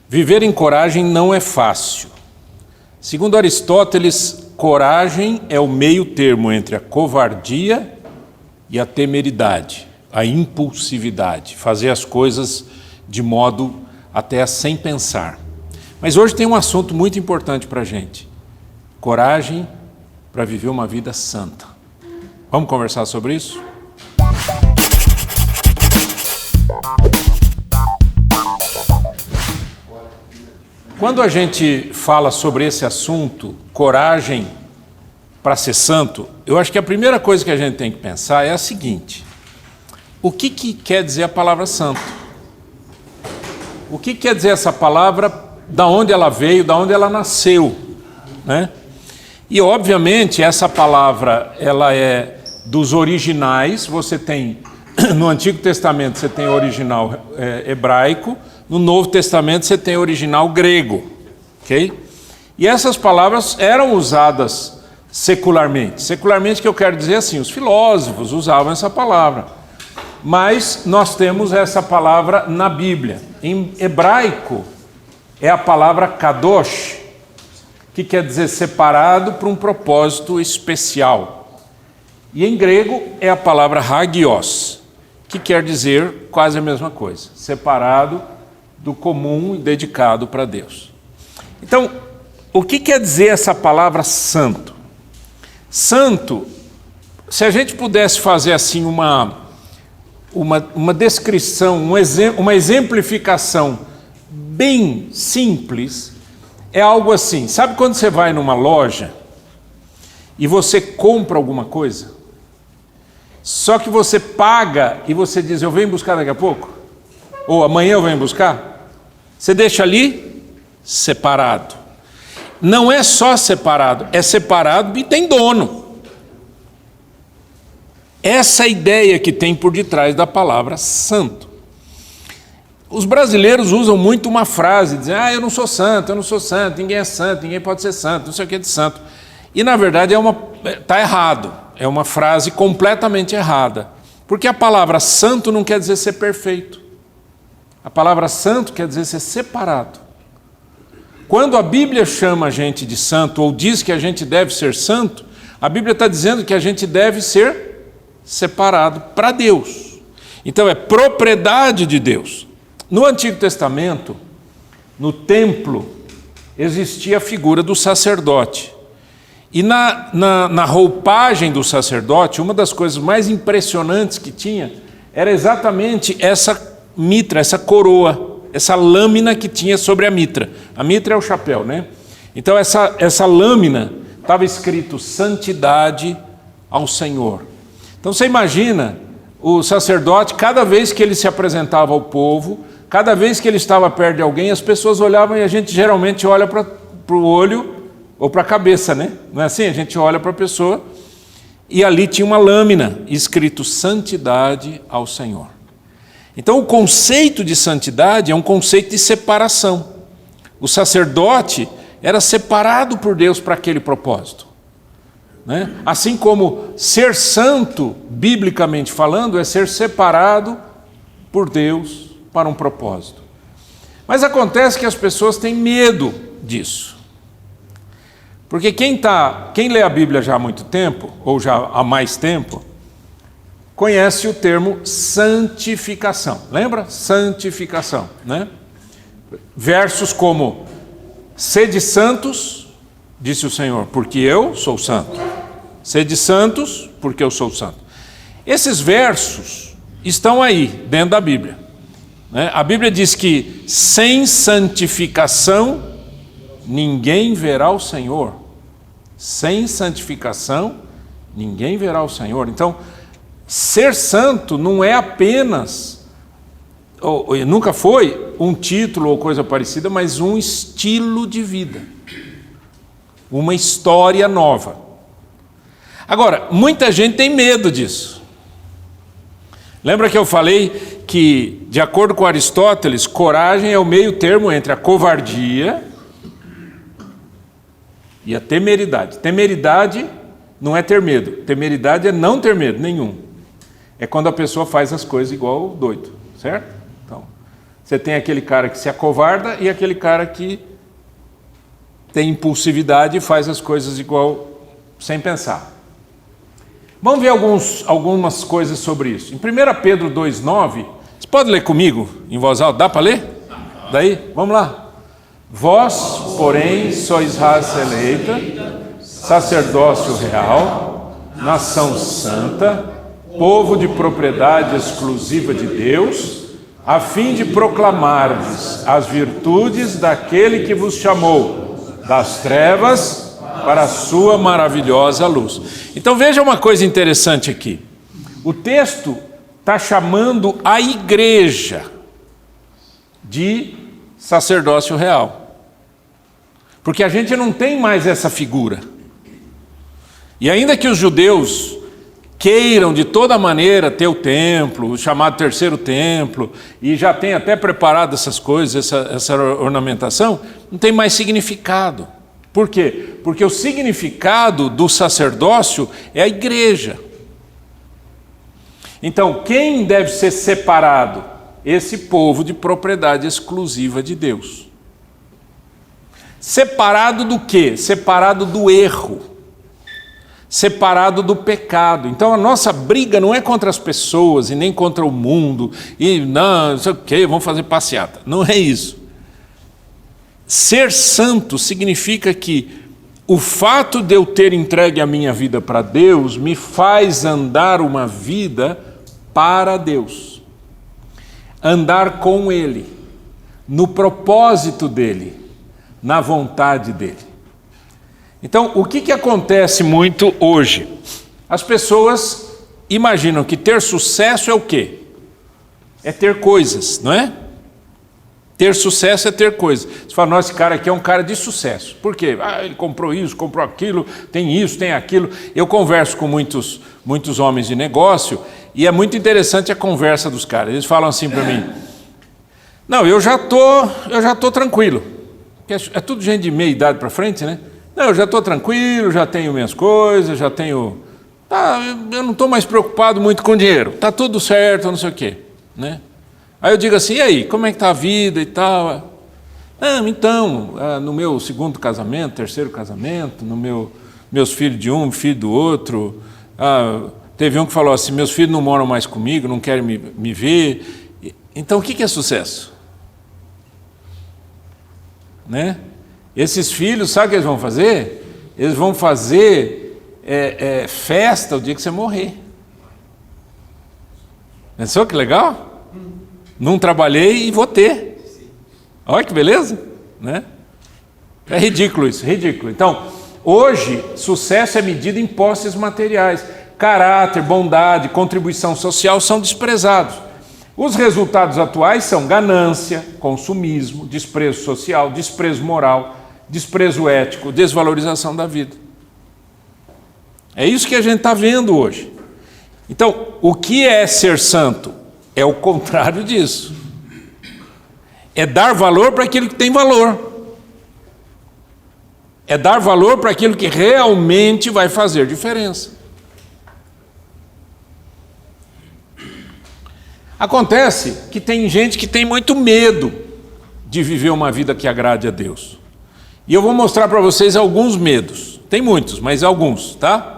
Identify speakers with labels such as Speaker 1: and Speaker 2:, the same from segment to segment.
Speaker 1: Viver em coragem não é fácil. Segundo Aristóteles, coragem é o meio termo entre a covardia e a temeridade, a impulsividade, fazer as coisas de modo até sem pensar. Mas hoje tem um assunto muito importante para a gente: coragem para viver uma vida santa. Vamos conversar sobre isso? Quando a gente fala sobre esse assunto, coragem para ser santo, eu acho que a primeira coisa que a gente tem que pensar é a seguinte: o que quer dizer a palavra santo? O que quer dizer essa palavra, da onde ela veio, da onde ela nasceu, né? E obviamente essa palavra, ela é dos originais. Você tem, no Antigo Testamento você tem o original hebraico, no Novo Testamento você tem o original grego, ok? E essas palavras eram usadas secularmente. Secularmente, que eu quero dizer assim, os filósofos usavam essa palavra. Mas nós temos essa palavra na Bíblia. Em hebraico é a palavra kadosh, que quer dizer separado para um propósito especial. E em grego é a palavra hagios, que quer dizer quase a mesma coisa, separado do comum e dedicado para Deus. Então, o que quer dizer essa palavra santo? Santo, se a gente pudesse fazer assim uma descrição, uma exemplificação bem simples, é algo assim. Sabe quando você vai numa loja e você compra alguma coisa, só que você paga e você diz, eu venho buscar daqui a pouco? Ou amanhã eu venho buscar? Você deixa ali separado. Não é só separado, é separado e tem dono. Essa é a ideia que tem por detrás da palavra santo. Os brasileiros usam muito uma frase, dizem, eu não sou santo, ninguém é santo, ninguém pode ser santo, não sei o que de santo. E na verdade está errado, é uma frase completamente errada. Porque a palavra santo não quer dizer ser perfeito. A palavra santo quer dizer ser separado. Quando a Bíblia chama a gente de santo, ou diz que a gente deve ser santo, a Bíblia está dizendo que a gente deve ser separado para Deus. Então é propriedade de Deus. No Antigo Testamento, no templo, existia a figura do sacerdote. E na roupagem do sacerdote, uma das coisas mais impressionantes que tinha era exatamente essa mitra, essa coroa, essa lâmina que tinha sobre a mitra. A mitra é o chapéu, né? Então essa lâmina estava escrito santidade ao Senhor. Então você imagina o sacerdote, cada vez que ele se apresentava ao povo, cada vez que ele estava perto de alguém, as pessoas olhavam, e a gente geralmente olha para o olho ou para a cabeça, né? Não é assim? A gente olha para a pessoa e ali tinha uma lâmina escrito santidade ao Senhor. Então o conceito de santidade é um conceito de separação. O sacerdote era separado por Deus para aquele propósito, né? Assim como ser santo, biblicamente falando, é ser separado por Deus para um propósito. Mas acontece que as pessoas têm medo disso. Porque quem lê a Bíblia já há muito tempo, ou já há mais tempo, conhece o termo santificação. Lembra? Santificação, né? Versos como, sede santos, disse o Senhor, porque eu sou santo. Sede santos, porque eu sou santo. Esses versos estão aí, dentro da Bíblia, né? A Bíblia diz que sem santificação, ninguém verá o Senhor. Sem santificação, ninguém verá o Senhor. Então, ser santo não é apenas, ou nunca foi um título ou coisa parecida, mas um estilo de vida, uma história nova. Agora, muita gente tem medo disso. Lembra que eu falei que, de acordo com Aristóteles, coragem é o meio termo entre a covardia e a temeridade. Temeridade não é ter medo, temeridade é não ter medo nenhum. É quando a pessoa faz as coisas igual o doido, certo? Então, Você tem aquele cara que se acovarda e aquele cara que tem impulsividade e faz as coisas igual, sem pensar. Vamos ver algumas coisas sobre isso. Em 1 Pedro 2,9, você pode ler comigo em voz alta? Dá para ler? Daí? Vamos lá. Vós, porém, sois raça eleita, sacerdócio real, nação santa, povo de propriedade exclusiva de Deus, a fim de proclamar-lhes as virtudes daquele que vos chamou das trevas para a sua maravilhosa luz. Então veja uma coisa interessante aqui. O texto está chamando a igreja de sacerdócio real. Porque a gente não tem mais essa figura. E ainda que os judeus queiram de toda maneira ter o templo, o chamado terceiro templo, e já tem até preparado essas coisas, essa ornamentação, não tem mais significado. Por quê? Porque o significado do sacerdócio é a igreja. Então, quem deve ser separado? Esse povo de propriedade exclusiva de Deus. Separado do quê? Separado do erro. Separado do pecado. Então a nossa briga não é contra as pessoas e nem contra o mundo, e não sei o que, vamos fazer passeata. Não é isso. Ser santo significa que o fato de eu ter entregue a minha vida para Deus me faz andar uma vida para Deus. Andar com Ele, no propósito dEle, na vontade dEle. Então, o que acontece muito hoje? As pessoas imaginam que ter sucesso é o quê? É ter coisas, não é? Ter sucesso é ter coisas. Você fala, nossa, esse cara aqui é um cara de sucesso. Por quê? Ele comprou isso, comprou aquilo, tem isso, tem aquilo. Eu converso com muitos homens de negócio e é muito interessante a conversa dos caras. Eles falam assim para mim, não, eu já tô tranquilo. É tudo gente de meia idade para frente, né? Não, eu já estou tranquilo, já tenho minhas coisas, já tenho... eu não estou mais preocupado muito com dinheiro, está tudo certo, não sei o quê, né? Aí eu digo assim, e aí, como é que está a vida e tal? Então, no meu segundo casamento, terceiro casamento, meus filhos de um, filho do outro, teve um que falou assim, meus filhos não moram mais comigo, não querem me ver. Então, o que é sucesso? Né? Esses filhos, sabe o que eles vão fazer? Eles vão fazer festa o dia que você morrer. Pensou que legal? Não trabalhei e vou ter. Olha que beleza, né? É ridículo isso, ridículo. Então, hoje, sucesso é medido em posses materiais. Caráter, bondade, contribuição social são desprezados. Os resultados atuais são ganância, consumismo, desprezo social, desprezo moral, desprezo ético, desvalorização da vida. É isso que a gente está vendo hoje. Então, o que é ser santo? É o contrário disso. É dar valor para aquilo que tem valor. É dar valor para aquilo que realmente vai fazer diferença. Acontece que tem gente que tem muito medo de viver uma vida que agrade a Deus. E eu vou mostrar para vocês alguns medos. Tem muitos, mas alguns, tá?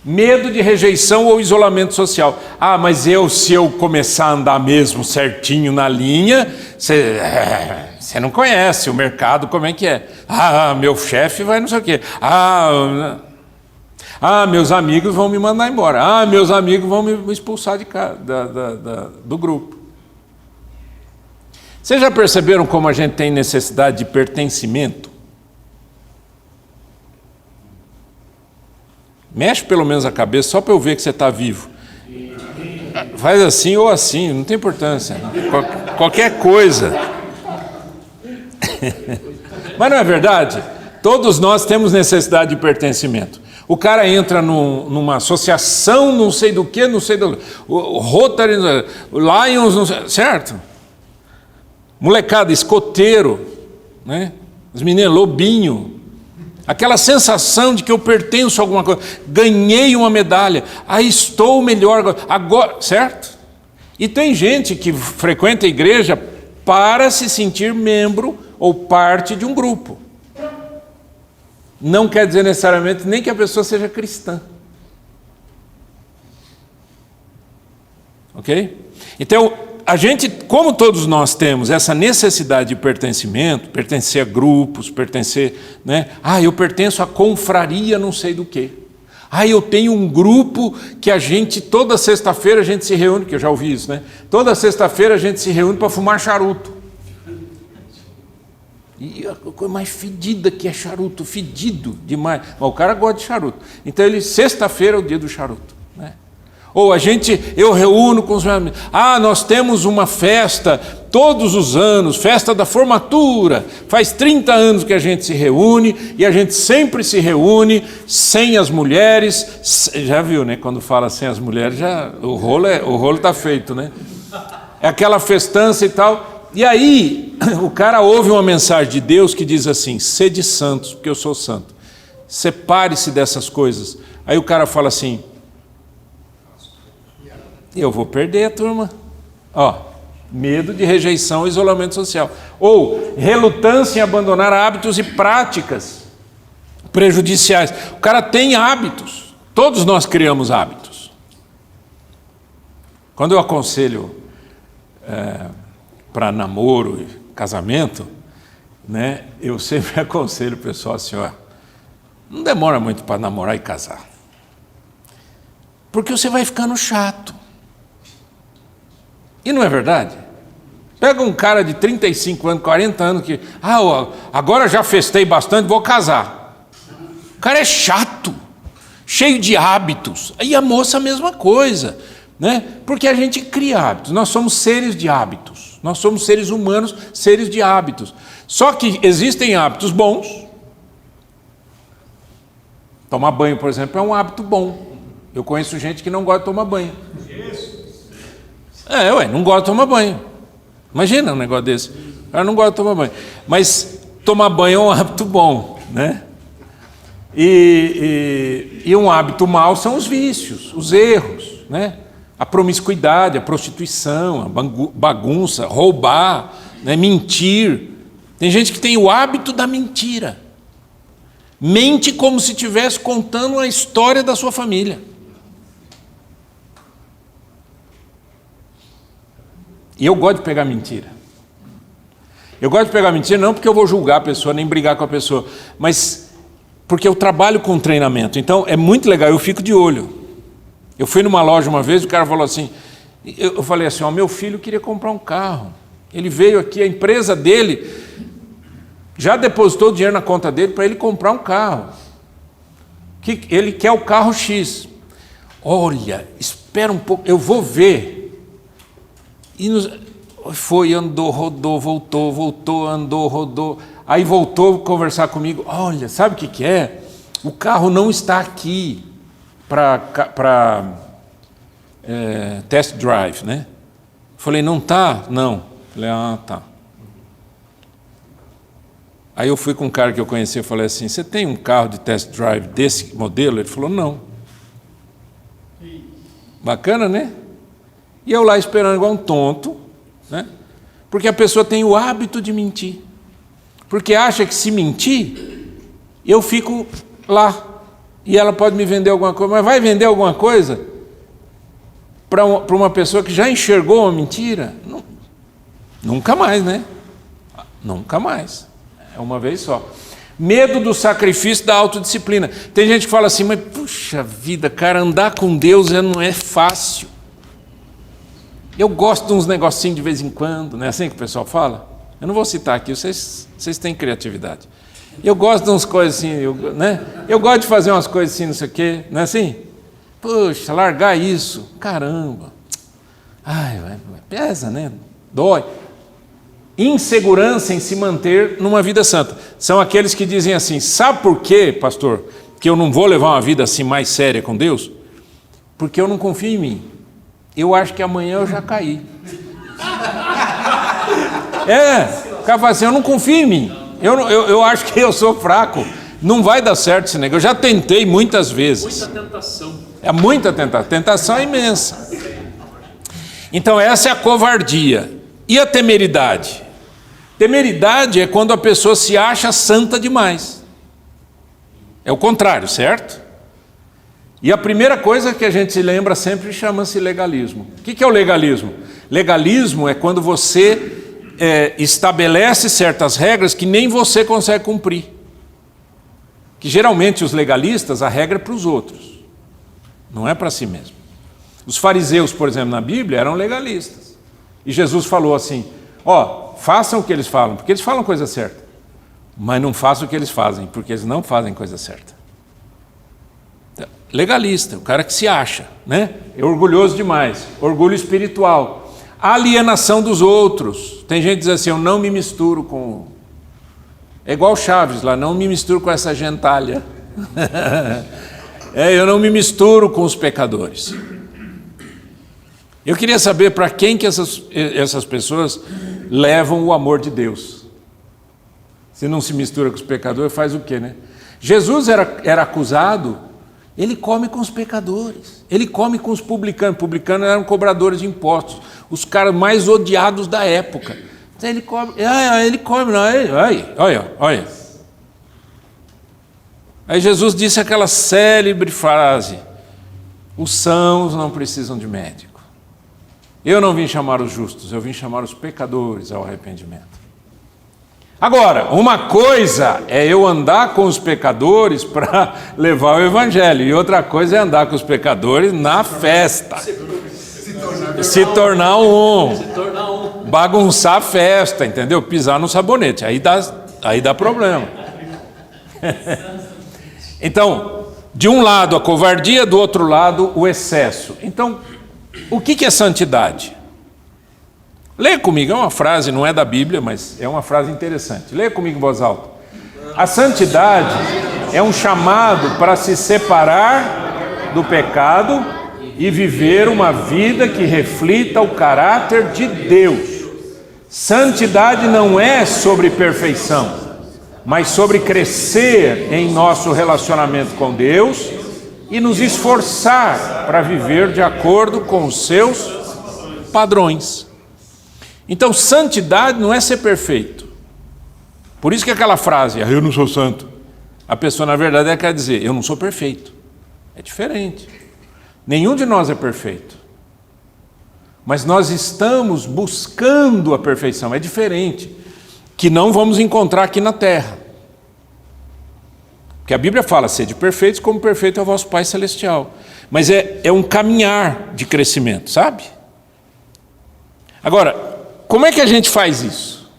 Speaker 1: Medo de rejeição ou isolamento social. Mas se eu começar a andar mesmo certinho na linha, você não conhece o mercado, como é que é. Meu chefe vai não sei o quê. Meus amigos vão me mandar embora. Meus amigos vão me expulsar do grupo. Vocês já perceberam como a gente tem necessidade de pertencimento? Mexe pelo menos a cabeça, só para eu ver que você está vivo. Faz assim ou assim, não tem importância. Qualquer coisa. Mas não é verdade? Todos nós temos necessidade de pertencimento. O cara entra numa associação, não sei do que, o Rotary, Lions, não sei, certo? Molecada, escoteiro, né? Os meninos, lobinho. Aquela sensação de que eu pertenço a alguma coisa, ganhei uma medalha, estou melhor agora, certo? E tem gente que frequenta a igreja para se sentir membro ou parte de um grupo. Não quer dizer necessariamente nem que a pessoa seja cristã. Ok? Então, a gente, como todos nós temos essa necessidade de pertencimento, pertencer a grupos, pertencer, né? Eu pertenço à confraria não sei do quê. Eu tenho um grupo que a gente, toda sexta-feira a gente se reúne, que eu já ouvi isso, né? Toda sexta-feira a gente se reúne para fumar charuto. E a coisa mais fedida que é charuto, fedido demais. Mas o cara gosta de charuto. Então, sexta-feira é o dia do charuto, né? Ou eu reúno com os meus amigos. Nós temos uma festa todos os anos, festa da formatura. Faz 30 anos que a gente se reúne, e a gente sempre se reúne sem as mulheres. Já viu, né? Quando fala sem as mulheres, o rolo está feito, né? É aquela festança e tal. E aí, o cara ouve uma mensagem de Deus que diz assim: sede santos, porque eu sou santo. Separe-se dessas coisas. Aí o cara fala assim: eu vou perder a turma. Medo de rejeição e isolamento social. Ou relutância em abandonar hábitos e práticas prejudiciais. O cara tem hábitos. Todos nós criamos hábitos. Quando eu aconselho para namoro e casamento, né, eu sempre aconselho o pessoal assim: não demora muito para namorar e casar. Porque você vai ficando chato. E não é verdade? Pega um cara de 35 anos, 40 anos que... agora já festei bastante, vou casar. O cara é chato, cheio de hábitos. E a moça a mesma coisa, né? Porque a gente cria hábitos. Nós somos seres de hábitos. Nós somos seres humanos, seres de hábitos. Só que existem hábitos bons. Tomar banho, por exemplo, é um hábito bom. Eu conheço gente que não gosta de tomar banho. Não gosta de tomar banho. Imagina um negócio desse. O cara não gosta de tomar banho. Mas tomar banho é um hábito bom, né? E um hábito mau são os vícios, os erros, né? A promiscuidade, a prostituição, a bagunça, roubar, né? Mentir. Tem gente que tem o hábito da mentira. Mente como se estivesse contando a história da sua família. E eu gosto de pegar mentira. Eu gosto de pegar mentira não porque eu vou julgar a pessoa, nem brigar com a pessoa, mas porque eu trabalho com treinamento. Então, é muito legal, eu fico de olho. Eu fui numa loja uma vez, o cara falou assim, eu falei assim: meu filho queria comprar um carro. Ele veio aqui, a empresa dele já depositou o dinheiro na conta dele para ele comprar um carro. Ele quer o carro X. Olha, espera um pouco, eu vou ver. E foi, andou, rodou, voltou, andou, rodou. Aí voltou a conversar comigo. Olha, sabe o que é? O carro não está aqui para test drive, né? Falei: não está? Não. Falei: tá. Aí eu fui com um cara que eu conheci e falei assim: você tem um carro de test drive desse modelo? Ele falou: não. Bacana, né? E eu lá esperando igual um tonto, né? Porque a pessoa tem o hábito de mentir. Porque acha que se mentir, eu fico lá. E ela pode me vender alguma coisa, mas vai vender alguma coisa para uma pessoa que já enxergou uma mentira? Não, nunca mais, né? Nunca mais. É uma vez só. Medo do sacrifício da autodisciplina. Tem gente que fala assim: mas puxa vida, cara, andar com Deus não é fácil. Eu gosto de uns negocinhos de vez em quando, não é assim que o pessoal fala? Eu não vou citar aqui, vocês têm criatividade. Eu gosto de umas coisas assim, né? Eu gosto de fazer umas coisas assim, não sei o quê, não é assim? Puxa, largar isso, caramba. Pesa, né? Dói. Insegurança em se manter numa vida santa. São aqueles que dizem assim: sabe por quê, pastor, que eu não vou levar uma vida assim mais séria com Deus? Porque eu não confio em mim. Eu acho que amanhã eu já caí. O cara fala assim: eu não confio em mim. Eu acho que eu sou fraco. Não vai dar certo esse negócio. Eu já tentei muitas vezes.
Speaker 2: Muita tentação.
Speaker 1: É muita tentação. Tentação é imensa. Então essa é a covardia. E a temeridade? Temeridade é quando a pessoa se acha santa demais. É o contrário, certo? E a primeira coisa que a gente se lembra sempre chama-se legalismo. O que é o legalismo? Legalismo é quando você estabelece certas regras que nem você consegue cumprir. Que geralmente os legalistas, a regra é para os outros, não é para si mesmo. Os fariseus, por exemplo, na Bíblia, eram legalistas. E Jesus falou assim, façam o que eles falam, porque eles falam coisa certa. Mas não façam o que eles fazem, porque eles não fazem coisa certa. Legalista, o cara que se acha, né? É orgulhoso demais, orgulho espiritual. Alienação dos outros. Tem gente que diz assim, eu não me misturo com... É igual Chaves lá, não me misturo com essa gentalha. Eu não me misturo com os pecadores. Eu queria saber para quem que essas pessoas levam o amor de Deus. Se não se mistura com os pecadores, faz o quê, né? Jesus era acusado, ele come com os pecadores, ele come com os publicanos. Publicanos eram cobradores de impostos, os caras mais odiados da época. Então ele come, olha. Aí Jesus disse aquela célebre frase, os sãos não precisam de médico. Eu não vim chamar os justos, eu vim chamar os pecadores ao arrependimento. Agora, uma coisa é eu andar com os pecadores para levar o evangelho, e outra coisa é andar com os pecadores na festa. Se tornar um. Bagunçar a festa, entendeu? Pisar no sabonete, aí dá problema. Então, de um lado a covardia, do outro lado o excesso. Então, o que é santidade? Leia comigo, é uma frase, não é da Bíblia, mas é uma frase interessante. Leia comigo em voz alta. A santidade é um chamado para se separar do pecado e viver uma vida que reflita o caráter de Deus. Santidade não é sobre perfeição, mas sobre crescer em nosso relacionamento com Deus e nos esforçar para viver de acordo com os seus padrões. Então, santidade não é ser perfeito. Por isso que aquela frase, eu não sou santo, a pessoa na verdade quer dizer, eu não sou perfeito. É diferente. Nenhum de nós é perfeito. Mas nós estamos buscando a perfeição, é diferente, que não vamos encontrar aqui na terra. Porque a Bíblia fala, sede perfeitos como perfeito é o vosso Pai Celestial. Mas é um caminhar de crescimento, sabe? Agora, como é que a gente faz isso?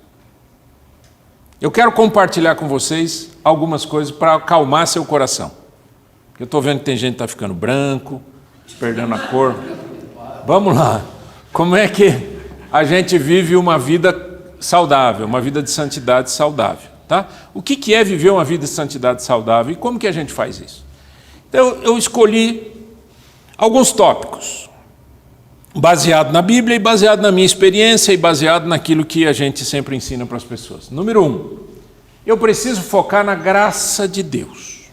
Speaker 1: Eu quero compartilhar com vocês algumas coisas para acalmar seu coração. Eu estou vendo que tem gente que está ficando branco, perdendo a cor. Vamos lá. Como é que a gente vive uma vida saudável, uma vida de santidade saudável? Tá? O que é viver uma vida de santidade saudável e como que a gente faz isso? Então, eu escolhi alguns tópicos, baseado na Bíblia e baseado na minha experiência e baseado naquilo que a gente sempre ensina para as pessoas. Número 1, eu preciso focar na graça de Deus.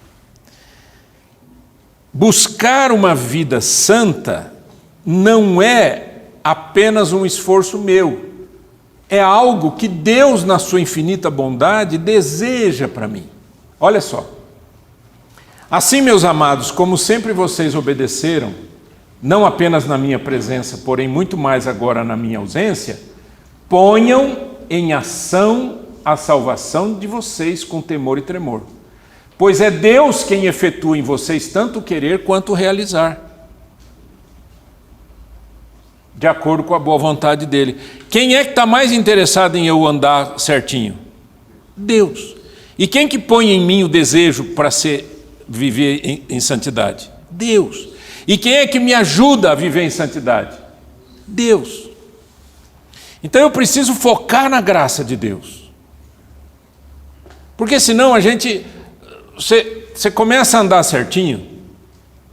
Speaker 1: Buscar uma vida santa não é apenas um esforço meu, é algo que Deus, na sua infinita bondade, deseja para mim. Olha só. Assim, meus amados, como sempre vocês obedeceram, não apenas na minha presença, porém muito mais agora na minha ausência, ponham em ação a salvação de vocês com temor e tremor. Pois é Deus quem efetua em vocês tanto o querer quanto o realizar, de acordo com a boa vontade dele. Quem é que está mais interessado em eu andar certinho? Deus. E quem que põe em mim o desejo para viver em santidade? Deus. E quem é que me ajuda a viver em santidade? Deus. Então eu preciso focar na graça de Deus. Porque senão você começa a andar certinho,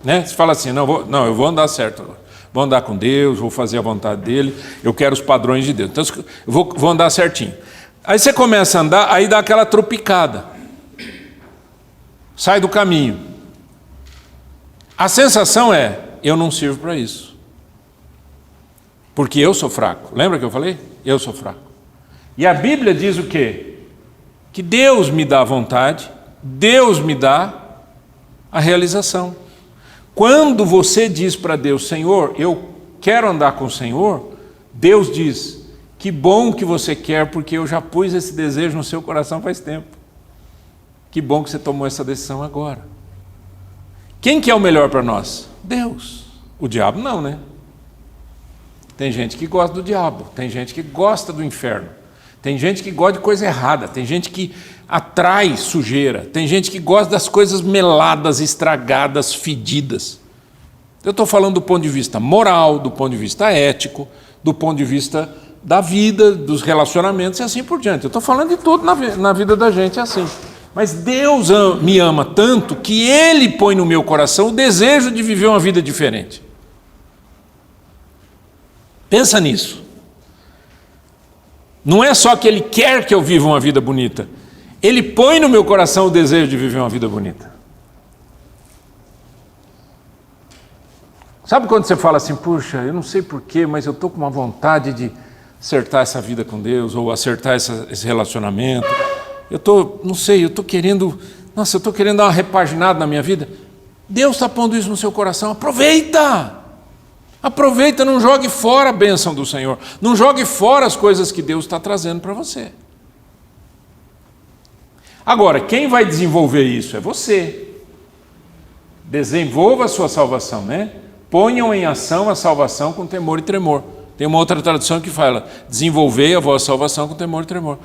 Speaker 1: né? Você fala assim, não, eu vou andar certo, vou andar com Deus, vou fazer a vontade dele, eu quero os padrões de Deus, então eu vou andar certinho. Aí você começa a andar, aí dá aquela tropicada, sai do caminho. A sensação é, eu não sirvo para isso. Porque eu sou fraco. Lembra que eu falei? Eu sou fraco. E a Bíblia diz o quê? Que Deus me dá a vontade, Deus me dá a realização. Quando você diz para Deus, Senhor, eu quero andar com o Senhor, Deus diz, que bom que você quer, porque eu já pus esse desejo no seu coração faz tempo. Que bom que você tomou essa decisão agora. Quem que é o melhor para nós? Deus. O diabo não, né? Tem gente que gosta do diabo, tem gente que gosta do inferno, tem gente que gosta de coisa errada, tem gente que atrai sujeira, tem gente que gosta das coisas meladas, estragadas, fedidas. Eu estou falando do ponto de vista moral, do ponto de vista ético, do ponto de vista da vida, dos relacionamentos e assim por diante. Eu estou falando de tudo na vida da gente, é assim. Mas Deus me ama tanto que Ele põe no meu coração o desejo de viver uma vida diferente. Pensa nisso. Não é só que Ele quer que eu viva uma vida bonita, Ele põe no meu coração o desejo de viver uma vida bonita. Sabe quando você fala assim, puxa, eu não sei porquê, mas eu estou com uma vontade de acertar essa vida com Deus, ou acertar esse relacionamento. Eu estou querendo dar uma repaginada na minha vida. Deus está pondo isso no seu coração, aproveita! Aproveita, não jogue fora a bênção do Senhor, não jogue fora as coisas que Deus está trazendo para você. Agora, quem vai desenvolver isso é você. Desenvolva a sua salvação, né? Ponham em ação a salvação com temor e tremor. Tem uma outra tradução que fala, desenvolvei a vossa salvação com temor e tremor.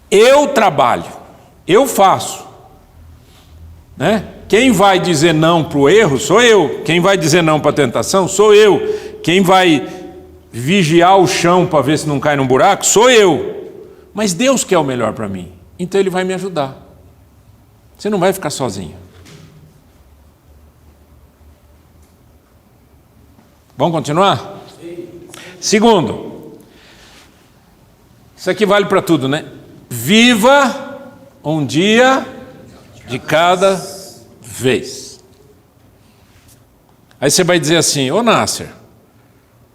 Speaker 1: Eu trabalho, eu faço, né? Quem vai dizer não para o erro sou eu, quem vai dizer não para a tentação sou eu, quem vai vigiar o chão para ver se não cai num buraco sou eu, mas Deus quer o melhor para mim, então Ele vai me ajudar, você não vai ficar sozinho. Vamos continuar? Segundo, isso aqui vale para tudo, né? Viva um dia de cada vez. Aí você vai dizer assim, ô Nasser,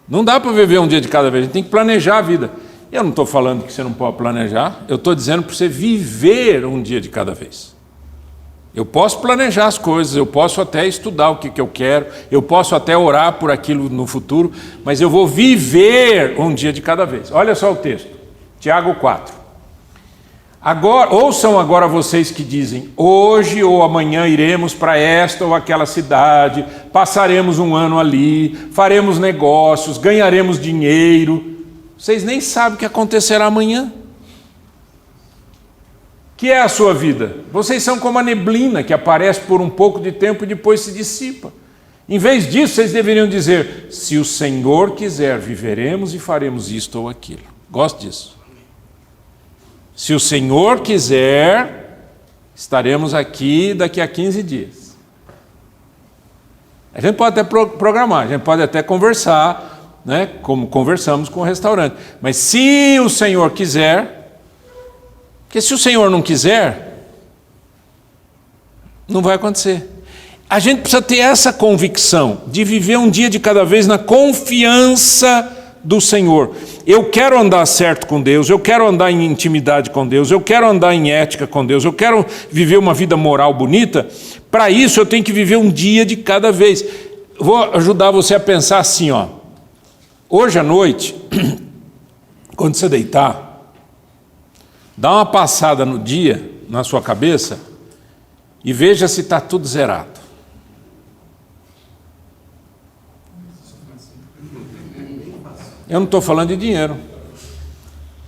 Speaker 1: não dá para viver um dia de cada vez, a gente tem que planejar a vida. Eu não estou falando que você não pode planejar, eu estou dizendo para você viver um dia de cada vez. Eu posso planejar as coisas, eu posso até estudar o que eu quero, eu posso até orar por aquilo no futuro, mas eu vou viver um dia de cada vez. Olha só o texto, Tiago 4. Ouçam agora vocês que dizem, hoje ou amanhã iremos para esta ou aquela cidade, passaremos um ano ali, faremos negócios, ganharemos dinheiro. Vocês nem sabem o que acontecerá amanhã. Que é a sua vida? Vocês são como a neblina que aparece por um pouco de tempo e depois se dissipa. Em vez disso, vocês deveriam dizer, se o Senhor quiser, viveremos e faremos isto ou aquilo. Gosto disso. Se o Senhor quiser, estaremos aqui daqui a 15 dias. A gente pode até programar, a gente pode até conversar, né, como conversamos com o restaurante. Mas se o Senhor quiser, porque se o Senhor não quiser, não vai acontecer. A gente precisa ter essa convicção de viver um dia de cada vez na confiança do Senhor. Eu quero andar certo com Deus, eu quero andar em intimidade com Deus, eu quero andar em ética com Deus, eu quero viver uma vida moral bonita. Para isso eu tenho que viver um dia de cada vez. Vou ajudar você a pensar assim, ó. Hoje à noite, quando você deitar, dá uma passada no dia, na sua cabeça, e veja se está tudo zerado. Eu não estou falando de dinheiro,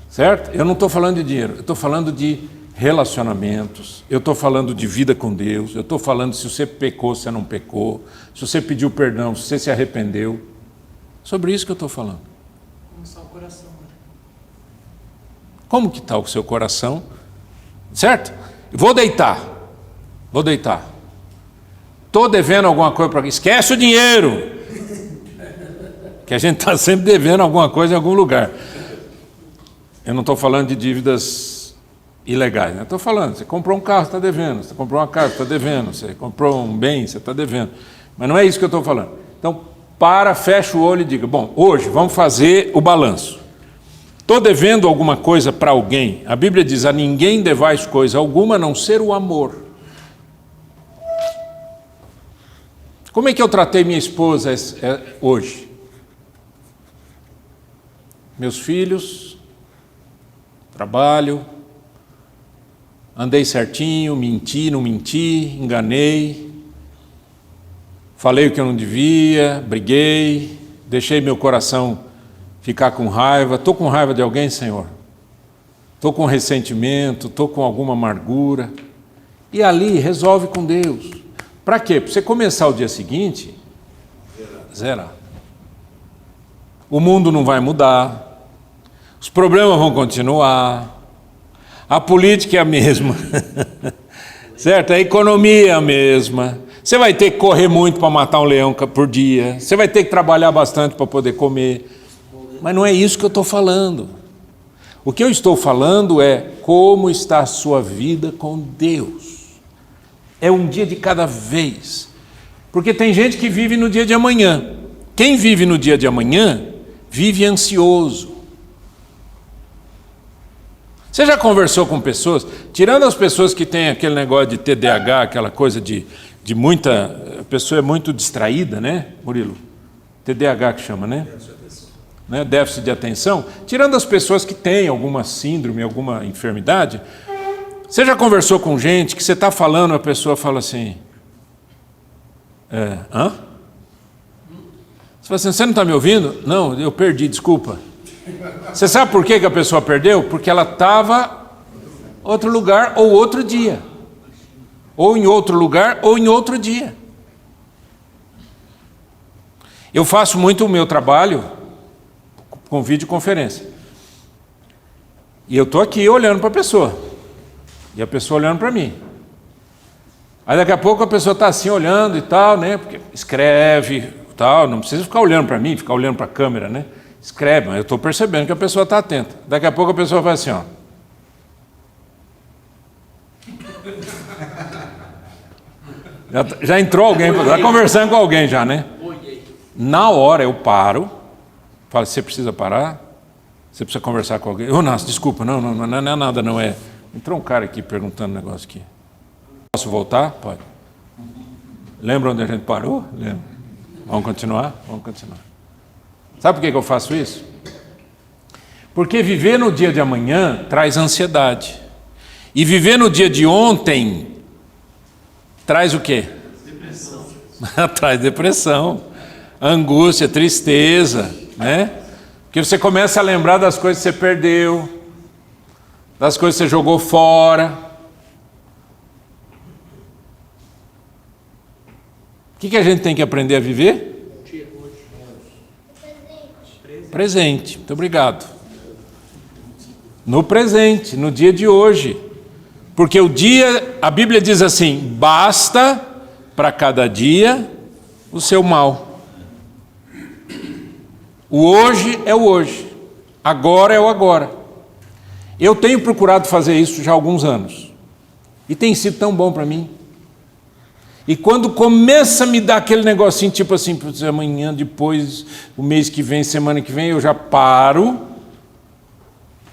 Speaker 1: certo? Eu não estou falando de dinheiro, eu estou falando de relacionamentos, eu estou falando de vida com Deus, eu estou falando se você pecou, se você não pecou, se você pediu perdão, se você se arrependeu. Sobre isso que eu estou falando.
Speaker 2: Como está o coração?
Speaker 1: Como que está o seu coração? Certo? Vou deitar. Estou devendo alguma coisa para alguém. Esquece o dinheiro. Que a gente está sempre devendo alguma coisa em algum lugar. Eu não estou falando de dívidas ilegais, né? Estou falando, você comprou um carro, você está devendo, você comprou uma casa, você está devendo, você comprou um bem, você está devendo. Mas não é isso que eu estou falando. Então, fecha o olho e diga, bom, hoje vamos fazer o balanço. Estou devendo alguma coisa para alguém? A Bíblia diz, a ninguém devais coisa alguma, a não ser o amor. Como é que eu tratei minha esposa hoje? Meus filhos, trabalho, andei certinho, menti, não menti, enganei, falei o que eu não devia, briguei, deixei meu coração ficar com raiva. Estou com raiva de alguém, Senhor? Estou com ressentimento, estou com alguma amargura. E ali resolve com Deus. Para quê? Para você começar o dia seguinte, zerar. O mundo não vai mudar, os problemas vão continuar, a política é a mesma, certo? A economia é a mesma. Você vai ter que correr muito para matar um leão por dia, você vai ter que trabalhar bastante para poder comer. Mas não é isso que eu estou falando. O que eu estou falando é como está a sua vida com Deus. É um dia de cada vez. Porque tem gente que vive no dia de amanhã. Quem vive no dia de amanhã, vive ansioso. Você já conversou com pessoas, tirando as pessoas que têm aquele negócio de TDAH, aquela coisa de muita... A pessoa é muito distraída, né, Murilo? TDAH que chama, né? Déficit de atenção. Tirando as pessoas que têm alguma síndrome, alguma enfermidade... Você já conversou com gente que você está falando, a pessoa fala assim, hã? Você fala assim, você não está me ouvindo? Não, eu perdi, desculpa. Você sabe por que a pessoa perdeu? Porque ela estava em outro lugar ou outro dia. Ou em outro lugar ou em outro dia. Eu faço muito o meu trabalho com videoconferência. E eu estou aqui olhando para a pessoa. E a pessoa olhando para mim. Aí daqui a pouco a pessoa está assim olhando e tal, né? Porque escreve e tal, não precisa ficar olhando para mim, ficar olhando para a câmera, né? Escreve, mas eu estou percebendo que a pessoa está atenta. Daqui a pouco a pessoa vai assim, ó. Já entrou alguém, está conversando com alguém já, né? Na hora eu paro, falo, você precisa parar? Você precisa conversar com alguém? Nossa, desculpa, não é nada, não é... Entrou um cara aqui perguntando um negócio aqui. Posso voltar? Pode. Lembra onde a gente parou? Lembra. Vamos continuar? Vamos continuar. Sabe por que eu faço isso? Porque viver no dia de amanhã traz ansiedade. E viver no dia de ontem traz o quê? Depressão. Traz depressão, angústia, tristeza, né? Porque você começa a lembrar das coisas que você perdeu, das coisas que você jogou fora. O que a gente tem que aprender a viver? Presente. Muito obrigado. No presente, no dia de hoje. Porque o dia, a Bíblia diz assim, basta para cada dia o seu mal. O hoje é o hoje. Agora é o agora. Eu tenho procurado fazer isso já há alguns anos. E tem sido tão bom para mim. E quando começa a me dar aquele negocinho, tipo assim, amanhã, depois, o mês que vem, semana que vem, eu já paro,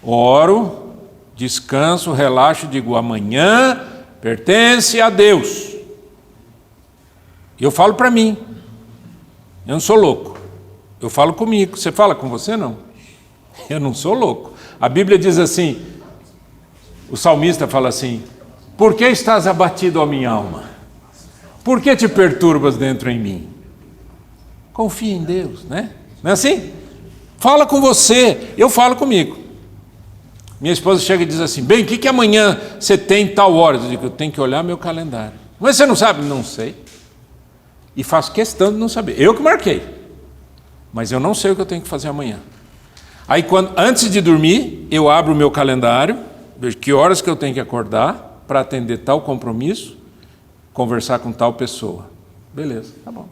Speaker 1: oro, descanso, relaxo, digo, amanhã pertence a Deus. E eu falo para mim. Eu não sou louco. Eu falo comigo. Você fala com você, não? Eu não sou louco. A Bíblia diz assim, o salmista fala assim, por que estás abatido, ó minha alma? Por que te perturbas dentro em mim? Confia em Deus, né? Não é assim? Fala com você, eu falo comigo. Minha esposa chega e diz assim, bem, o que amanhã você tem tal hora? Eu digo, eu tenho que olhar meu calendário. Mas você não sabe? Não sei. E faço questão de não saber. Eu que marquei. Mas eu não sei o que eu tenho que fazer amanhã. Aí, antes de dormir, eu abro o meu calendário, vejo que horas que eu tenho que acordar para atender tal compromisso, conversar com tal pessoa. Beleza, tá bom.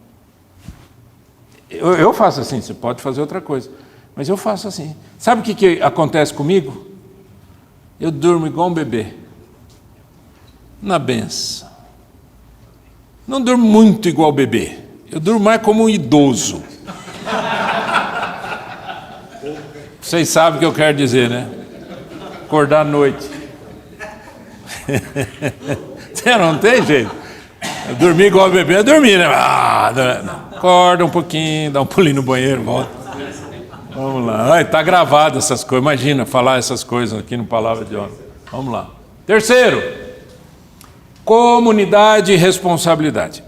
Speaker 1: Eu faço assim, você pode fazer outra coisa, mas eu faço assim. Sabe o que acontece comigo? Eu durmo igual um bebê, na benção. Não durmo muito igual bebê, eu durmo mais como um idoso. Vocês sabem o que eu quero dizer, né? Acordar à noite. Você não tem jeito. Dormir igual bebê é dormir, né? Acorda um pouquinho, dá um pulinho no banheiro, volta. Vamos lá. Está gravado essas coisas. Imagina falar essas coisas aqui no Palavra de Homem. Vamos lá. Terceiro, comunidade e responsabilidade.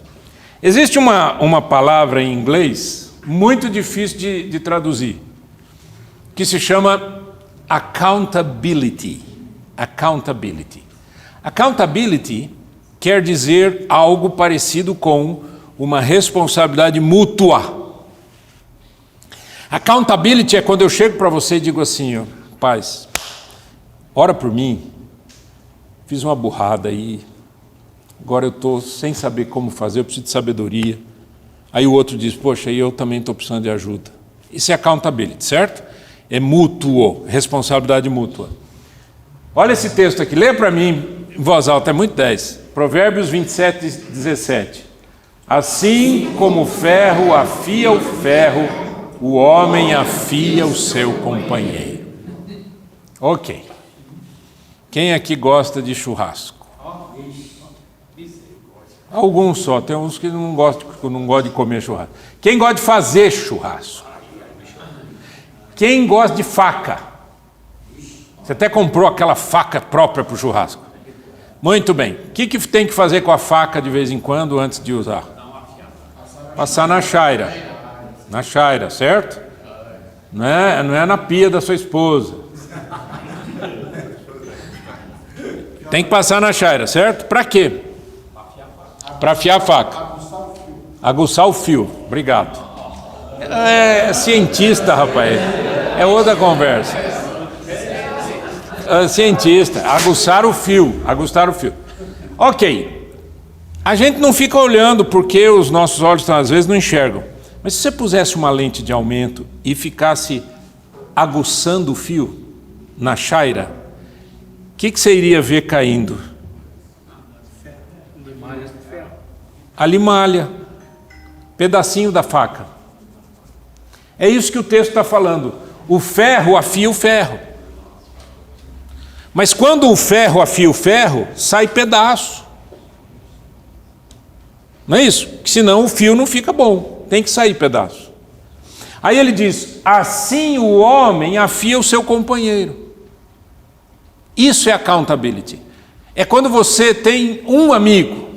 Speaker 1: Existe uma palavra em inglês muito difícil de traduzir, que se chama accountability. Accountability. Accountability quer dizer algo parecido com uma responsabilidade mútua. Accountability é quando eu chego para você e digo assim, ó, paz, ora por mim, fiz uma burrada aí, agora eu estou sem saber como fazer, eu preciso de sabedoria. Aí o outro diz, poxa, eu também estou precisando de ajuda. Isso é accountability, certo? É mútuo, responsabilidade mútua. Olha esse texto aqui, lê para mim em voz alta, é muito 10. Provérbios 27, 17. Assim como o ferro afia o ferro, o homem afia o seu companheiro. Ok. Quem aqui gosta de churrasco? Alguns só, tem uns que não gostam de comer churrasco. Quem gosta de fazer churrasco? Quem gosta de faca? Você até comprou aquela faca própria para o churrasco. Muito bem. O que tem que fazer com a faca de vez em quando antes de usar? Passar na chaira. Na chaira, certo? Não é na pia da sua esposa. Tem que passar na chaira, certo? Para quê? Para afiar a faca. Aguçar o fio. Obrigado. É cientista, rapaz. É outra conversa. Cientista. Aguçar o fio. Aguçar o fio. Ok. A gente não fica olhando porque os nossos olhos às vezes não enxergam. Mas se você pusesse uma lente de aumento e ficasse aguçando o fio na chaira, o que você iria ver caindo? A limalha, pedacinho da faca. É isso que o texto está falando. O ferro afia o ferro. Mas quando o ferro afia o ferro, sai pedaço. Não é isso? Porque senão o fio não fica bom. Tem que sair pedaço. Aí ele diz, assim o homem afia o seu companheiro. Isso é accountability. É quando você tem um amigo.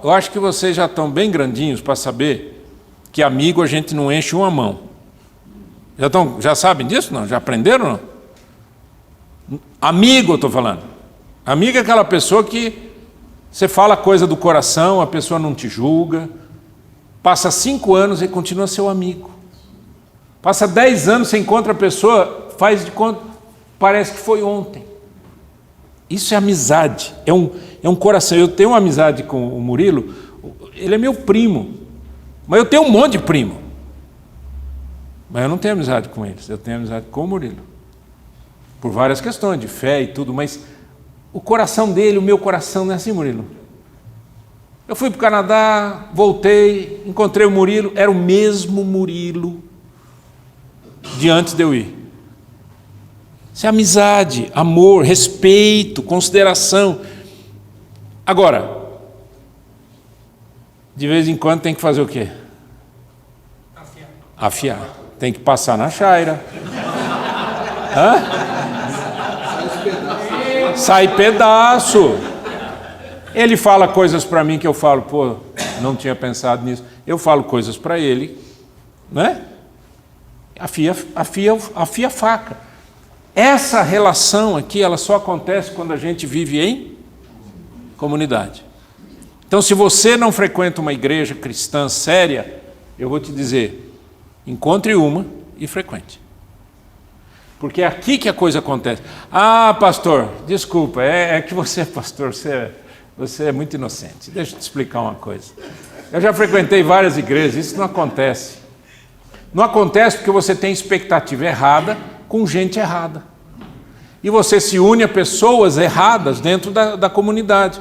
Speaker 1: Eu acho que vocês já estão bem grandinhos para saber que amigo a gente não enche uma mão. Já sabem disso? Não? Já aprenderam? Não? Amigo, eu estou falando. Amigo é aquela pessoa que você fala coisa do coração, a pessoa não te julga. Passa 5 anos e continua seu amigo. Passa 10 anos, você encontra a pessoa, faz de conta, parece que foi ontem. Isso é amizade, é um coração. Eu tenho uma amizade com o Murilo, ele é meu primo, mas eu tenho um monte de primo. Mas eu não tenho amizade com eles, eu tenho amizade com o Murilo. Por várias questões de fé e tudo, mas o coração dele, o meu coração não é assim, Murilo. Eu fui para o Canadá, voltei, encontrei o Murilo, era o mesmo Murilo de antes de eu ir. Isso é amizade, amor, respeito, consideração. Agora, de vez em quando tem que fazer o quê? Afiar. Tem que passar na chaira. Sai pedaço. Ele fala coisas para mim que eu falo, pô, não tinha pensado nisso. Eu falo coisas para ele, né? Afia a faca. Essa relação aqui, ela só acontece quando a gente vive em comunidade. Então, se você não frequenta uma igreja cristã séria, eu vou te dizer, encontre uma e frequente. Porque é aqui que a coisa acontece. Ah, pastor, desculpa, é que você é pastor, você é muito inocente. Deixa eu te explicar uma coisa. Eu já frequentei várias igrejas, isso não acontece. Não acontece porque você tem expectativa errada com gente errada. E você se une a pessoas erradas dentro da comunidade.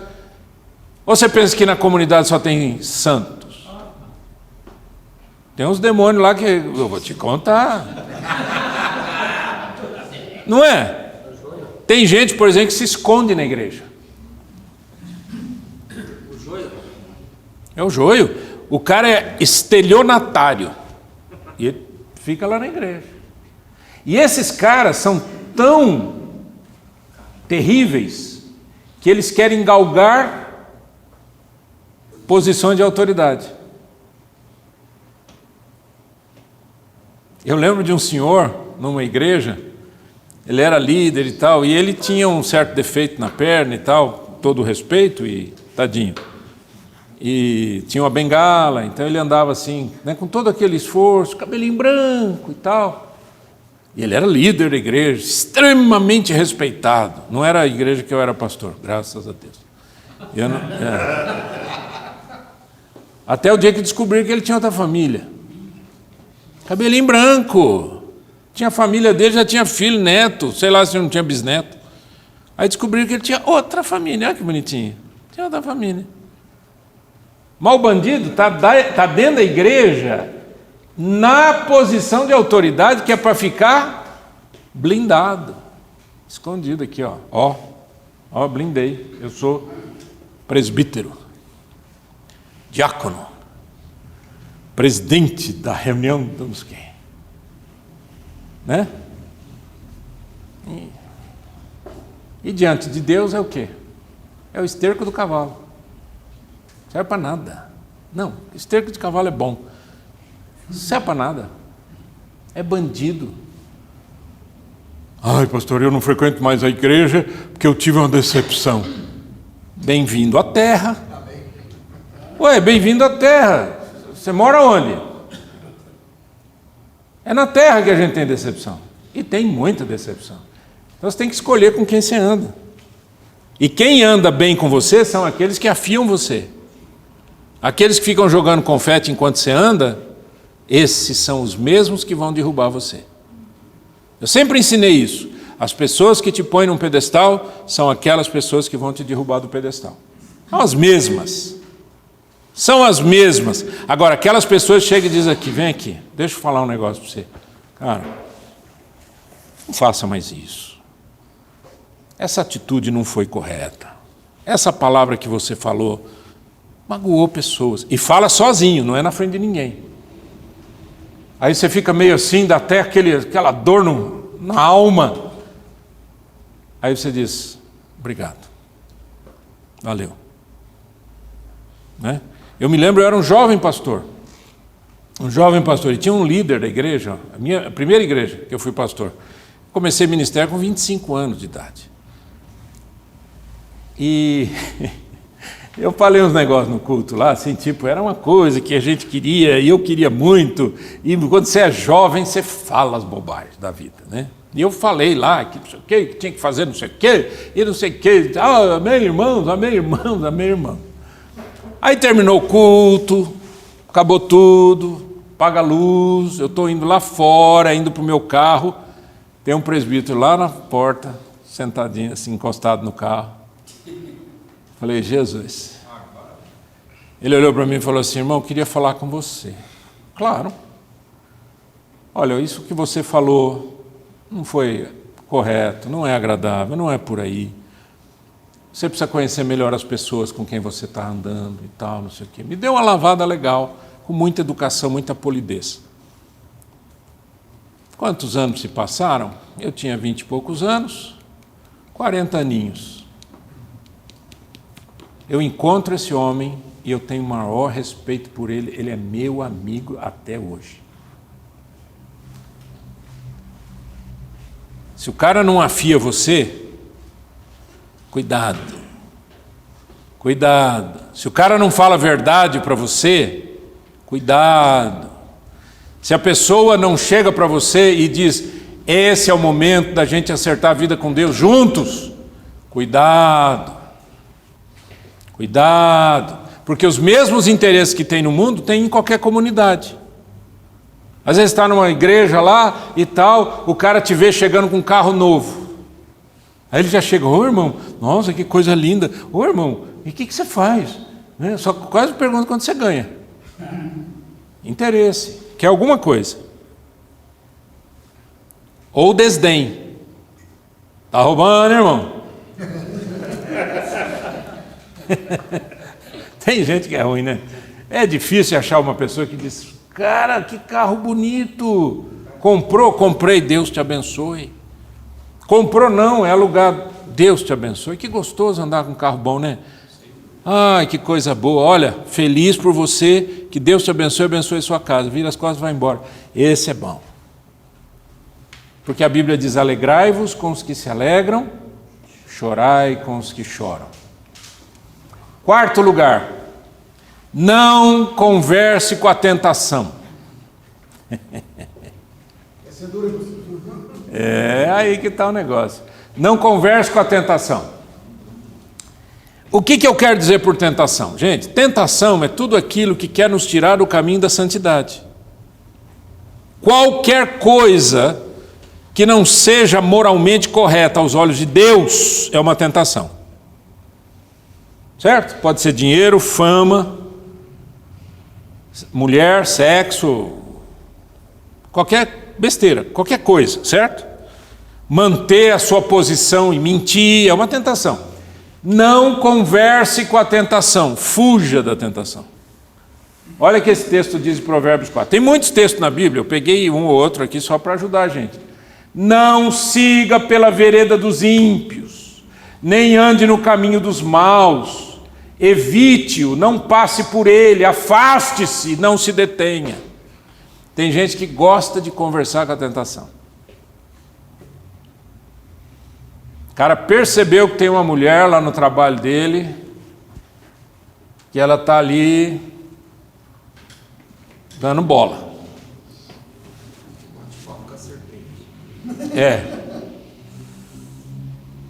Speaker 1: Ou você pensa que na comunidade só tem santos? Tem uns demônios lá que eu vou te contar. Não é? Tem gente, por exemplo, que se esconde na igreja.
Speaker 2: O joio?
Speaker 1: É o joio. O cara é estelionatário. E ele fica lá na igreja. E esses caras são tão terríveis que eles querem galgar posições de autoridade. Eu lembro de um senhor numa igreja, ele era líder e tal, e ele tinha um certo defeito na perna e tal, todo o respeito, e tadinho. E tinha uma bengala, então ele andava assim, né, com todo aquele esforço, cabelinho branco e tal. E ele era líder da igreja, extremamente respeitado. Não era a igreja que eu era pastor, graças a Deus. Até o dia que descobri que ele tinha outra família. Cabelinho branco. Tinha a família dele, já tinha filho, neto, sei lá se não tinha bisneto. Aí descobriram que ele tinha outra família, olha que bonitinho. Tinha outra família. Mas o bandido está dentro da igreja na posição de autoridade que é para ficar blindado. Escondido aqui, ó. Ó, blindei. Eu sou presbítero, diácono, presidente da reunião de não sei quem. Né? E diante de Deus é o quê? É o esterco do cavalo. Não serve para nada. Não, esterco de cavalo é bom. Não serve para nada. É bandido. Ai, pastor, eu não frequento mais a igreja porque eu tive uma decepção. Bem-vindo à terra. Ué, bem-vindo à terra. Você mora onde? É na terra que a gente tem decepção. E tem muita decepção. Então você tem que escolher com quem você anda. E quem anda bem com você são aqueles que afiam você. Aqueles que ficam jogando confete enquanto você anda, esses são os mesmos que vão derrubar você. Eu sempre ensinei isso. As pessoas que te põem num pedestal são aquelas pessoas que vão te derrubar do pedestal. São as mesmas. São as mesmas. Agora, aquelas pessoas chegam e dizem aqui, vem aqui, deixa eu falar um negócio para você. Cara, não faça mais isso. Essa atitude não foi correta. Essa palavra que você falou magoou pessoas. E fala sozinho, não é na frente de ninguém. Aí você fica meio assim, dá até aquela dor na alma. Aí você diz, obrigado. Valeu. Né? Eu me lembro, eu era um jovem pastor. E tinha um líder da igreja, a primeira igreja que eu fui pastor. Comecei ministério com 25 anos de idade. E eu falei uns negócios no culto lá, assim, tipo, era uma coisa que a gente queria, e eu queria muito. E quando você é jovem, você fala as bobagens da vida, né? E eu falei lá que não sei o quê, que tinha que fazer não sei o quê, e não sei o quê. Ah, amém, irmãos, amém, irmãos, amém, irmãos. Aí terminou o culto, acabou tudo, paga a luz, eu estou indo lá fora, indo para o meu carro, tem um presbítero lá na porta, sentadinho assim, encostado no carro. Falei, Jesus. Ele olhou para mim e falou assim, irmão, eu queria falar com você. Claro. Olha, isso que você falou não foi correto, não é agradável, não é por aí. Você precisa conhecer melhor as pessoas com quem você está andando e tal, não sei o quê. Me deu uma lavada legal, com muita educação, muita polidez. Quantos anos se passaram? Eu tinha 20 e poucos anos, 40 aninhos. Eu encontro esse homem e eu tenho o maior respeito por ele. Ele é meu amigo até hoje. Se o cara não afia você, cuidado. Cuidado. Se o cara não fala a verdade para você, cuidado. Se a pessoa não chega para você e diz, esse é o momento da gente acertar a vida com Deus juntos, cuidado. Cuidado. Porque os mesmos interesses que tem no mundo, tem em qualquer comunidade. Às vezes está numa igreja lá e tal, o cara te vê chegando com um carro novo. Aí ele já chega, ô irmão, nossa, que coisa linda. Ô irmão, e o que você faz? Só quase pergunta quanto você ganha. Interesse. quer alguma coisa. Ou desdém. Tá roubando, irmão? Tem gente que é ruim, né? É difícil achar uma pessoa que diz: cara, que carro bonito. Comprou? Comprei, Deus te abençoe. Comprou não, é alugado, Deus te abençoe. Que gostoso andar com um carro bom, né? Ai, que coisa boa. Olha, feliz por você, que Deus te abençoe, abençoe sua casa. Vira as costas e vai embora. Esse é bom. Porque a Bíblia diz: alegrai-vos com os que se alegram, chorai com os que choram. Quarto lugar, não converse com a tentação. É aí que está o negócio. Não converse com a tentação. O que eu quero dizer por tentação? Gente, tentação é tudo aquilo que quer nos tirar do caminho da santidade. Qualquer coisa que não seja moralmente correta aos olhos de Deus é uma tentação. Certo? Pode ser dinheiro, fama, mulher, sexo, qualquer besteira, qualquer coisa, certo? Manter a sua posição e mentir é uma tentação. Não converse com a tentação, fuja da tentação. Olha o que esse texto diz em Provérbios 4. Tem muitos textos na Bíblia, eu peguei um ou outro aqui só para ajudar a gente. Não siga pela vereda dos ímpios, nem ande no caminho dos maus. Evite-o, não passe por ele, afaste-se, não se detenha. Tem gente que gosta de conversar com a tentação. O cara percebeu que tem uma mulher lá no trabalho dele, que ela está ali dando bola.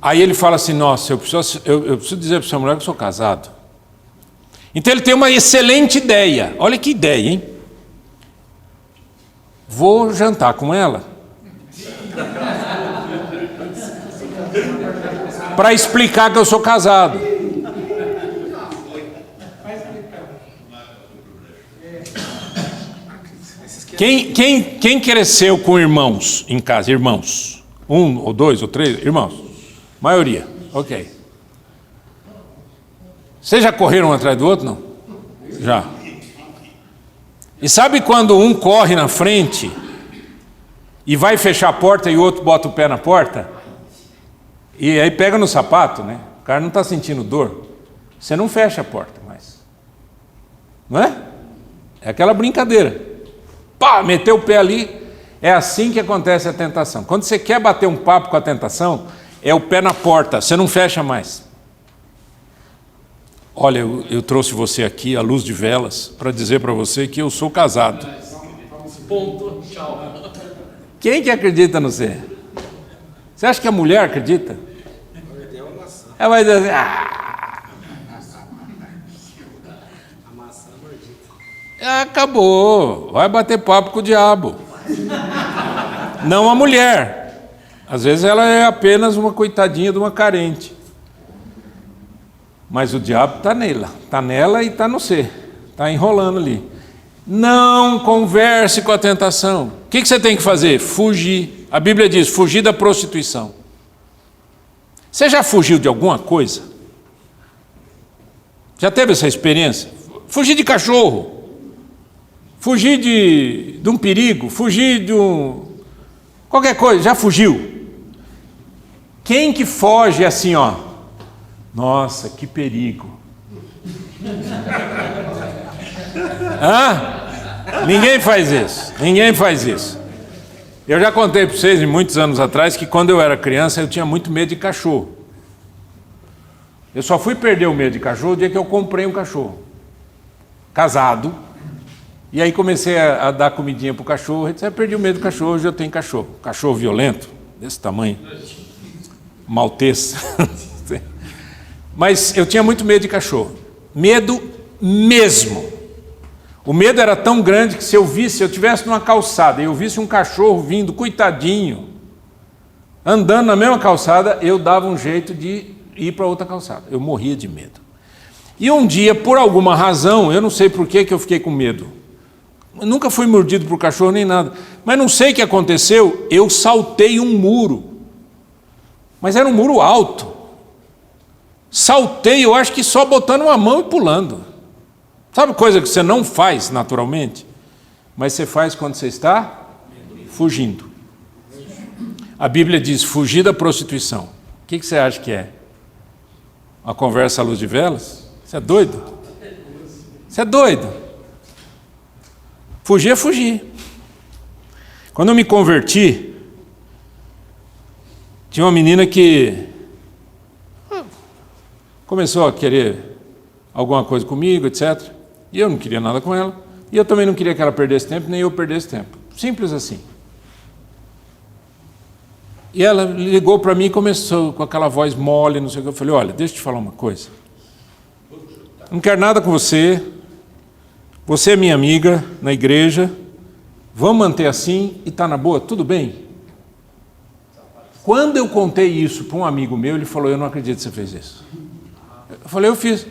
Speaker 1: Aí ele fala assim: nossa, eu preciso dizer para essa mulher que eu sou casado. Então ele tem uma excelente ideia. Olha que ideia, hein? Vou jantar com ela para explicar que eu sou casado. Quem cresceu com irmãos em casa? Irmãos? 1 ou 2 ou 3 irmãos? Maioria, ok. Vocês já correram um atrás do outro, não? Já. E sabe quando um corre na frente e vai fechar a porta e o outro bota o pé na porta? E aí pega no sapato, né? O cara não está sentindo dor. Você não fecha a porta mais. Não é? É aquela brincadeira. Pá, meteu o pé ali. É assim que acontece a tentação. Quando você quer bater um papo com a tentação, é o pé na porta, você não fecha mais. Olha, eu trouxe você aqui à luz de velas para dizer para você que eu sou casado.
Speaker 2: Ponto, tchau.
Speaker 3: Quem que acredita no você? Você acha que a mulher acredita? Ela vai dizer assim: acabou, vai bater papo com o diabo. Não a mulher. Às vezes ela é apenas uma coitadinha de uma carente. Mas o diabo está nela e está no você. Está enrolando ali. Não converse com a tentação. O que você tem que fazer? Fugir. A Bíblia diz: fugir da prostituição. Você já fugiu de alguma coisa? Já teve essa experiência? Fugir de cachorro. Fugir de um perigo. Fugir de qualquer coisa. Já fugiu? Quem que foge assim, ó? Nossa, que perigo. Ninguém faz isso. Ninguém faz isso. Eu já contei para vocês, muitos anos atrás, que quando eu era criança eu tinha muito medo de cachorro. Eu só fui perder o medo de cachorro o dia que eu comprei um cachorro. Casado. E aí comecei a dar comidinha para o cachorro. Eu disse: perdi o medo do cachorro, hoje eu tenho cachorro. Cachorro violento, desse tamanho. Maltês. Mas eu tinha muito medo de cachorro. Medo mesmo. O medo era tão grande que se eu estivesse numa calçada e eu visse um cachorro vindo, coitadinho, andando na mesma calçada, eu dava um jeito de ir para outra calçada. Eu morria de medo. E um dia, por alguma razão, eu não sei por que eu fiquei com medo.
Speaker 1: Nunca fui mordido por cachorro nem nada. Mas não sei o que aconteceu, eu saltei um muro. Mas era um muro alto. Saltei, eu acho que só botando uma mão e pulando. Sabe coisa que você não faz naturalmente? Mas você faz quando você está fugindo. A Bíblia diz, fugir da prostituição. O que você acha que é? Uma conversa à luz de velas? Você é doido? Você é doido? Fugir é fugir. Quando eu me converti, tinha uma menina que começou a querer alguma coisa comigo, etc. E eu não queria nada com ela. E eu também não queria que ela perdesse tempo, nem eu perdesse tempo. Simples assim. E ela ligou para mim e começou com aquela voz mole, não sei o que. Eu falei, olha, deixa eu te falar uma coisa. Não quero nada com você. Você é minha amiga na igreja. Vamos manter assim e está na boa, tudo bem? Quando eu contei isso para um amigo meu, ele falou, eu não acredito que você fez isso. Eu falei, eu fiz.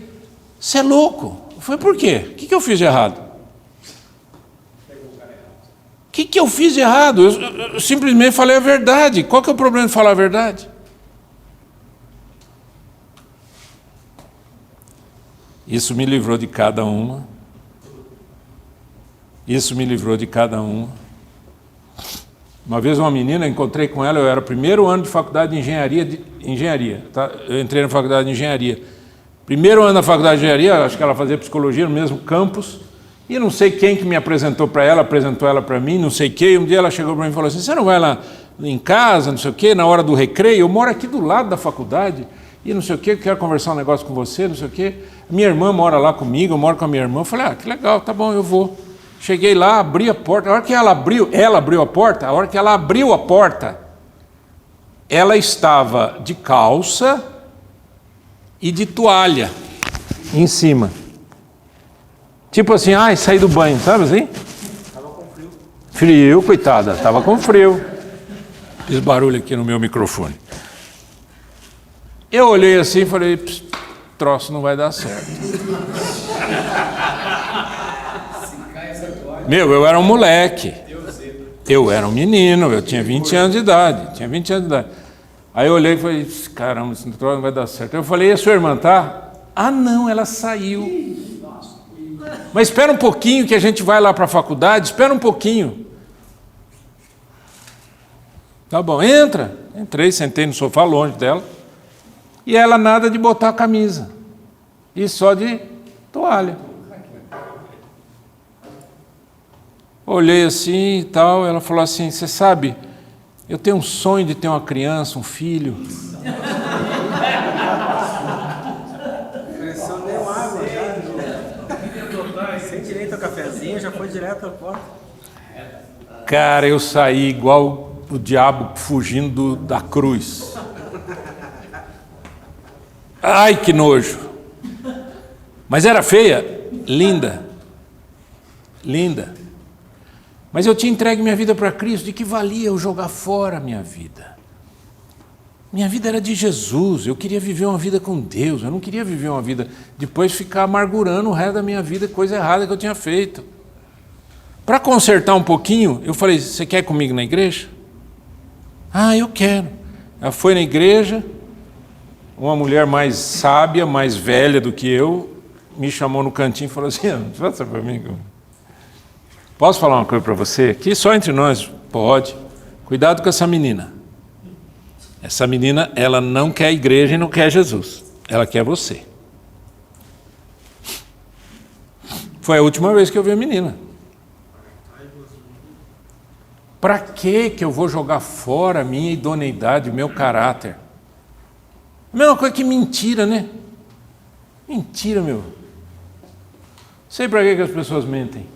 Speaker 1: Você é louco? Eu falei, por quê? O que eu fiz de errado? O que eu fiz de errado? Eu simplesmente falei a verdade. Qual que é o problema de falar a verdade? Isso me livrou de cada uma. Isso me livrou de cada uma. Uma vez uma menina, encontrei com ela, eu era o primeiro ano de faculdade de engenharia. Tá? Eu entrei na faculdade de engenharia. Primeiro ano da faculdade de engenharia, acho que ela fazia psicologia no mesmo campus. E não sei quem que me apresentou para ela, apresentou ela para mim, não sei quem. Um dia ela chegou para mim e falou assim, você não vai lá em casa, não sei o quê, na hora do recreio? Eu moro aqui do lado da faculdade e não sei o quê, eu quero conversar um negócio com você, não sei o quê. Minha irmã mora lá comigo, eu moro com a minha irmã. Eu falei, que legal, tá bom, eu vou. Cheguei lá, abri a porta. A hora que ela abriu a porta, a hora que ela abriu a porta, ela estava de calça e de toalha em cima. Tipo assim, saí do banho, sabe assim? Estava com frio. Frio, coitada, estava com frio. Fiz barulho aqui no meu microfone. Eu olhei assim e falei, troço não vai dar certo. Meu, eu era um moleque. Eu era um menino, eu tinha 20 anos de idade. Aí eu olhei e falei, caramba, esse troço não vai dar certo. Eu falei, e a sua irmã tá? Ah, não, ela saiu. Mas espera um pouquinho que a gente vai lá para a faculdade, espera um pouquinho. Tá bom, entra. Entrei, sentei no sofá longe dela. E ela nada de botar a camisa. E só de toalha. Olhei assim e tal, ela falou assim, você sabe, eu tenho um sonho de ter uma criança, um filho.
Speaker 4: Sem direito ao cafezinho, já foi direto à porta.
Speaker 1: Cara, eu saí igual o diabo fugindo da cruz. Ai, que nojo. Mas era feia? Linda. Linda. Mas eu tinha entregue minha vida para Cristo. De que valia eu jogar fora a minha vida? Minha vida era de Jesus. Eu queria viver uma vida com Deus. Eu não queria viver uma vida depois ficar amargurando o resto da minha vida, coisa errada que eu tinha feito. Para consertar um pouquinho, eu falei, você quer ir comigo na igreja? Eu quero. Ela foi na igreja, uma mulher mais sábia, mais velha do que eu, me chamou no cantinho e falou assim, faça para mim. Posso falar uma coisa para você? Aqui só entre nós, pode. Cuidado com essa menina. Essa menina, ela não quer a igreja e não quer Jesus. Ela quer você. Foi a última vez que eu vi a menina. Para que eu vou jogar fora a minha idoneidade, o meu caráter? A mesma coisa que mentira, né? Mentira, meu. Sei para que as pessoas mentem.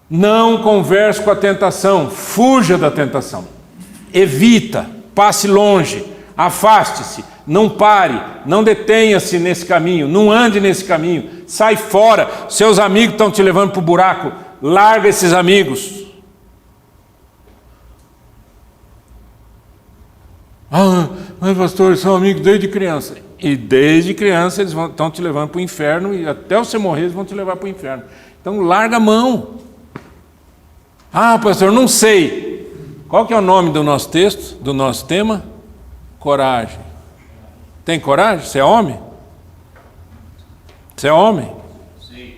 Speaker 1: Não converse com a tentação, fuja da tentação. Evita, passe longe, afaste-se, não pare, não detenha-se nesse caminho, não ande nesse caminho, sai fora. Seus amigos estão te levando para o buraco, larga esses amigos. Mas pastor, eles são amigos desde criança. E desde criança eles estão te levando para o inferno, e até você morrer eles vão te levar para o inferno. Então larga a mão. Ah, pastor, não sei. Qual que é o nome do nosso texto, do nosso tema? Coragem. Tem coragem? Você é homem? Você é homem?
Speaker 2: Sim.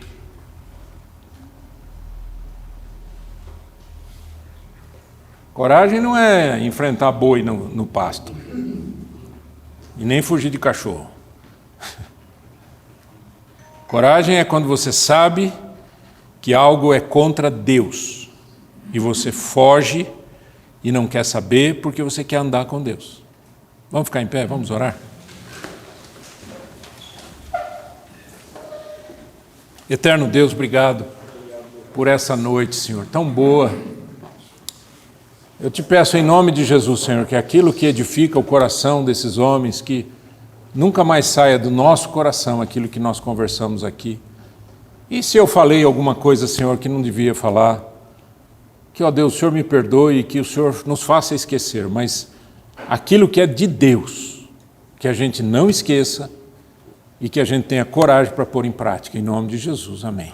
Speaker 1: Coragem não é enfrentar boi no pasto. E nem fugir de cachorro. Coragem é quando você sabe que algo é contra Deus. E você foge e não quer saber porque você quer andar com Deus. Vamos ficar em pé, vamos orar? Eterno Deus, obrigado por essa noite, Senhor, tão boa. Eu te peço em nome de Jesus, Senhor, que aquilo que edifica o coração desses homens, que nunca mais saia do nosso coração aquilo que nós conversamos aqui. E se eu falei alguma coisa, Senhor, que não devia falar, que, ó Deus, o Senhor me perdoe e que o Senhor nos faça esquecer, mas aquilo que é de Deus, que a gente não esqueça e que a gente tenha coragem para pôr em prática. Em nome de Jesus, amém.